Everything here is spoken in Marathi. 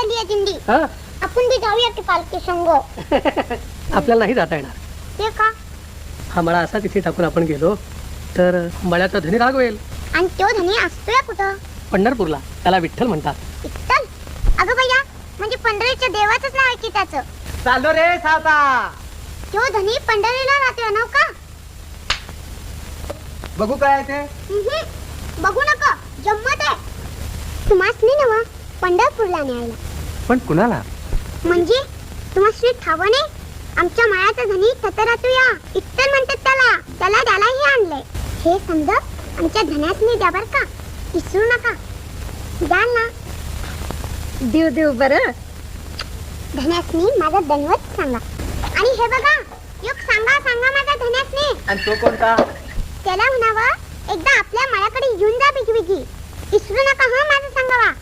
काढली आहे दिंडी. हा आपण बी जाऊया की पालखी संग. आपल्याला नाही जाता येणार. ते का? हा मळा असा तिथे टाकून आपण गेलो तर मळ्याचा धनी रागवेल. आणि तो धनी असतोय कुठं? पंढरपूरला. त्याला विठ्ठल म्हणतात. विठ्ठल? अगं भैया, म्हणजे पंढरीच्या देवाचंच नाव आहे की त्याचं. चालो रे साता. तो धनी पंढरीला राहतोय नाव का? बघू काय ते. बघू नका, जम्मत आहे. तुम्हासनी नवा पंढरपूरला न्यायला. पण कुणाला? म्हणजे तुम्हासनी ठावं नाही? आमच्या मायाचा धनी ततरातूया इत्तर म्हणतात त्याला. त्याला द्यायलाही आणलंय. हे समजा आमच्या धन्यासनी द्या बर का, विसरू नका. द्याल ना? देव देव बरं. धन्यासनी माझा दनवत सांगा. आणि हे बघा, योग सांगा सांगा माझा धन्यासनी. आणि तो कोणता? त्याला म्हणावं एकदा आपल्या माळ्याकडे येऊन जा बिगी बिगी. विसरू नका हा माझं सांगावा.